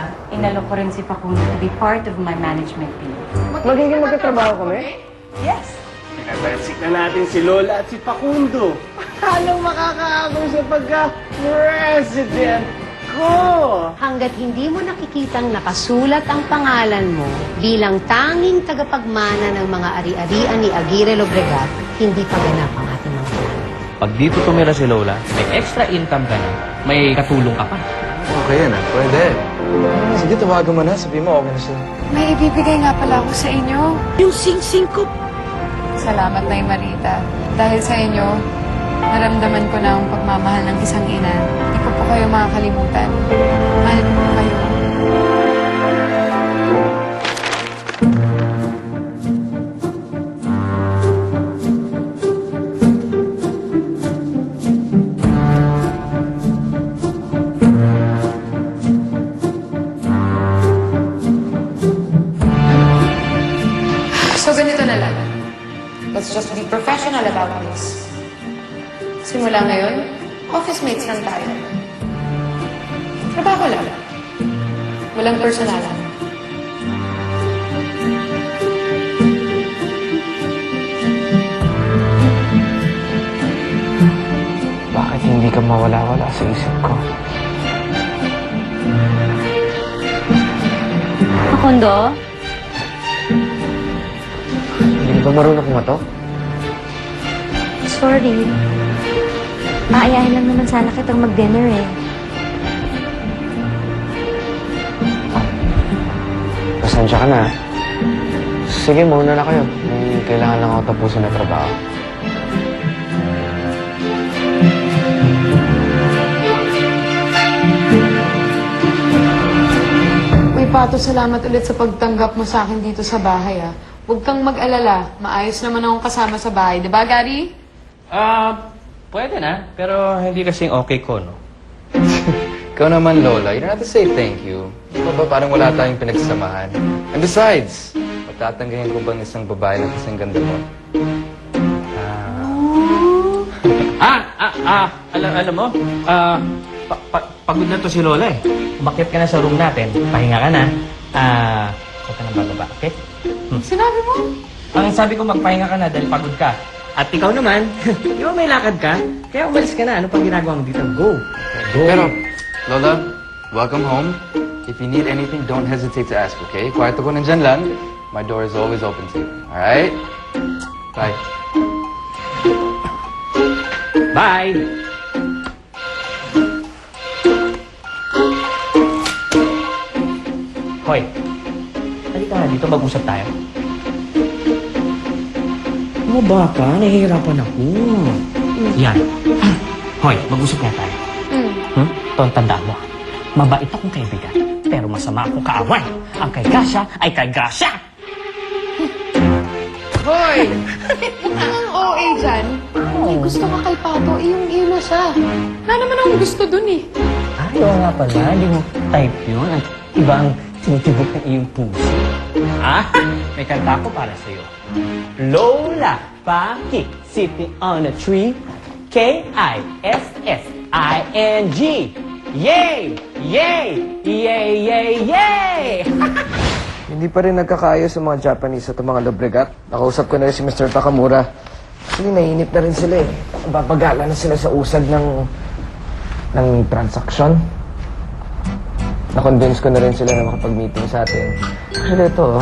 Lola, inalok ko rin si Facundo to be part of my management team. Magiging magkatrabaho kami? Yes! Pinabensik na natin si Lola at si Facundo. Anong makakaabang sa pagka-president ko? Hanggat hindi mo nakikitang nakasulat ang pangalan mo bilang tanging tagapagmana ng mga ari-arian ni Aguirre Lobregat, hindi pa ganap ang ating mga plano. Pag dito tumira si Lola, may extra income ka na, may katulong ka pa. Okay yan, pwede. Sige, tawagan mo na. Sabihin mo, okay na siya. May ibibigay nga pala ako sa inyo. Yung sing-sing ko. Salamat, Nay Marita. Dahil sa inyo, naramdaman ko na ang pagmamahal ng isang ina. Hindi ko po kayo makakalimutan. Mahal ko po kayo. So, ganito na lang. Let's just be professional about this. Simula ngayon, office mates lang tayo. Trabaho lang. Walang personalan. Bakit hindi ka mawala-wala sa isip ko? Facundo? Hindi ba marunong kumatok? Sorry. Aayahin lang naman sana kitang mag-dinner eh. Pasensya ka na. Sige, mauna na kayo. May kailangan lang ako tapusin na trabaho. Uy, Pato, salamat ulit sa pagtanggap mo sa akin dito sa bahay, ah. Huwag kang mag-alala. Maayos naman akong kasama sa bahay. Diba, Gary? Pwede na, pero hindi kasing okay ko, no? Ikaw naman, Lola, you don't have to say thank you. Diba ba parang wala tayong pinagsamahan? And besides, matatanggahin ko bang isang babae na kasing ganda mo? Alam mo, pagod na to si Lola eh. Umakyat ka na sa room natin, pahinga ka na. Huwag ka nang bababa, okay? Sinabi mo? Ang sabi ko, magpahinga ka na dahil pagod ka. At ikaw naman, di ba may lakad ka? Kaya umalis ka na. Ano pang ginagawa mo dito? Go! Go! Pero, Lola, welcome home. If you need anything, don't hesitate to ask, okay? Kwarto ko nandyan lang. My door is always open to you. Alright? Bye. Bye! Hoy, halika nga dito, mag-usap tayo. Ano ba ka? Nahihirapan ako. Yan. Hoy, mag-usap nga tayo. Ito ang tandaan mo. Mabait akong kaibigan, pero masama akong kaaway. Ang kay Gasha ay kay Gasha! Hoy! Ang OA dyan. May gusto ka kay Pato, iyong na siya. Wala naman akong gusto dun eh. Ayaw nga pala, hindi mo type yun. Ang ibang tinitibok ng iyong puso. May kanta ko para sa'yo. Lola Paki, sitting on a tree. K-I-S-S-I-N-G. Yay! Yay! Yay! Yay! Yay! Hindi pa rin nagkakaayos sa mga Japanese at mga Lobregat. Nakausap ko na rin si Mr. Takamura. Actually, naiinip na rin sila eh. Babagala na sila sa usad ng transaksyon. Na-convince ko na rin sila na makapag-meeting sa atin. Actually, ito,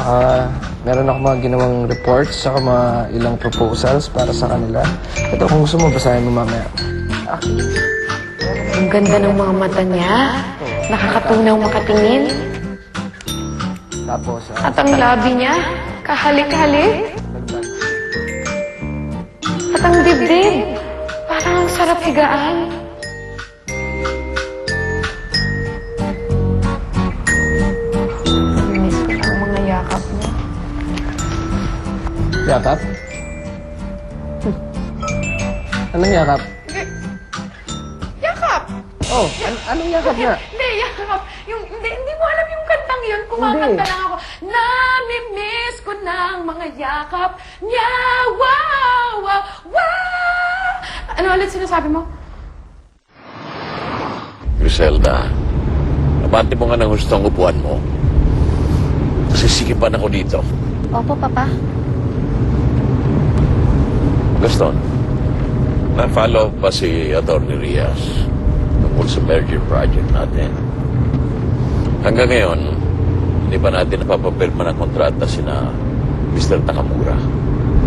meron ako mga ginawang reports saka mga ilang proposals para sa kanila. Ito, kung gusto mo, basahin mo mamaya. Ang ganda ng mga mata niya. Nakakatunaw makatingin. Tapos, At ang labi niya, kahalik-halik. At ang dibdib, parang ang sarap higaan. Miss ko ang mga yakap mo. yakap? Anong yakap? Yakap! Oh, anong yakap nga? Hindi, yakap. Hindi mo alam yung kantang yun. Kumakanta lang ako. Nami-miss ko ng mga yakap niya. Wow! Wow! Wow! Ano ulit sinasabi mo? Griselda, Bati mo nga ng gusto ang upuan mo. Sisikipan ako dito. Opo, Papa. Gaston, na-follow pa si Atty. Rias tungkol sa merger project natin. Hanggang ngayon, hindi pa natin napapapirma ng kontrata sina Mr. Takamura.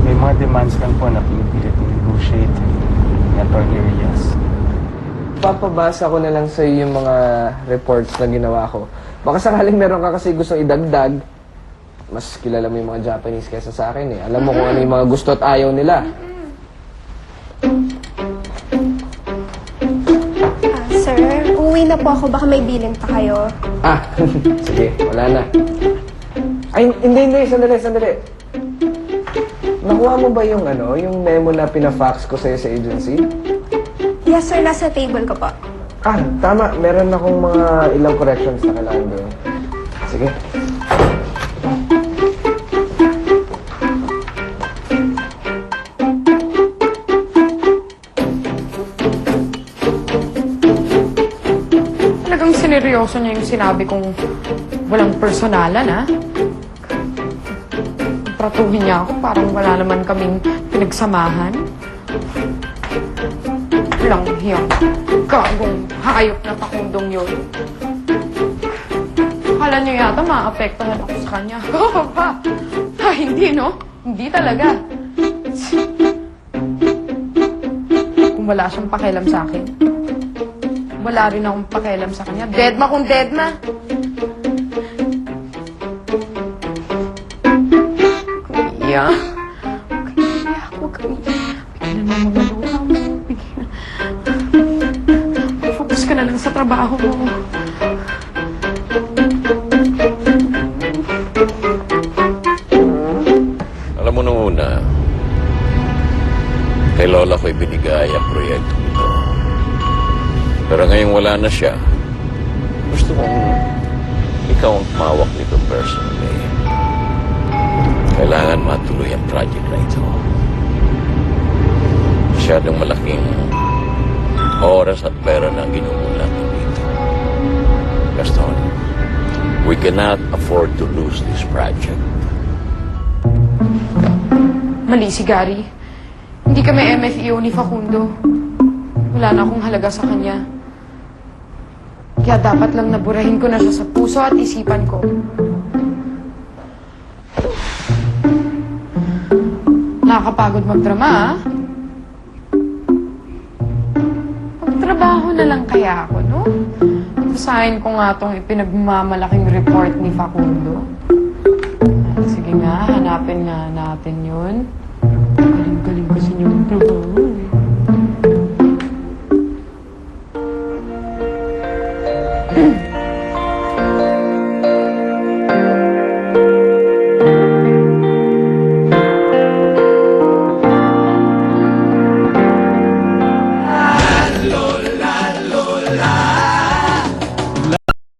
May mga demands lang po na pinipilit negotiate ni Atty. Rias. Papabasa ko na lang sa yung mga reports na ginawa ko. Baka sakaling meron ka kasi gustong idagdag, mas kilala mo yung mga Japanese kaysa sa akin eh. Alam mo kung ano yung mga gusto at ayaw nila. Sir, uuwi na po ako. Baka may bilin pa kayo. Ah, sige, wala na. Ay, hindi, sandali. Nakuha mo ba yung yung memo na pina-fax ko sa'yo sa agency? Yes, sir. Nasa table ko po. Ah, tama. Meron akong mga ilang corrections na kailangan gawin. Sige. Talagang sineryoso niya yung sinabi kong walang personalan, ha? Tratuhin niya ako parang wala naman kaming pinagsamahan. Walang hiyang gagong hayop na Fakundong yun. Akala niyo yata maapektuhan ako sa kanya. Oo ba? Hindi, no? Hindi talaga. Kung wala siyang pakialam sa akin, wala rin akong pakialam sa kanya. Deadma kung deadma. Kuya. Kuya, huwag kami. Bigyan na mga luha mo. Bigyan na. Focus ka na lang sa trabaho mo. Alam mo nung una, kay Lola ko ibinigay ang proyekto nito. Pero ngayon wala na siya. Gusto kong ikaw ang tumawak nito personally. Kailangan matuloy ang project na ito. Masyadong malaking oras at pera na ginugulat dito. Gaston, we cannot afford to lose this project. Mali si Gary. Hindi kami MFEO ni Facundo. Wala na akong halaga sa kanya. Kaya dapat lang naburahin ko na siya sa puso at isipan ko. Nakakapagod magdrama, ah. Magtrabaho na lang kaya ako, no? Basahin ko nga itong ipinagmamalaking report ni Facundo. Sige nga, hanapin nga natin yun. Galing-galing kasi yung trabaho.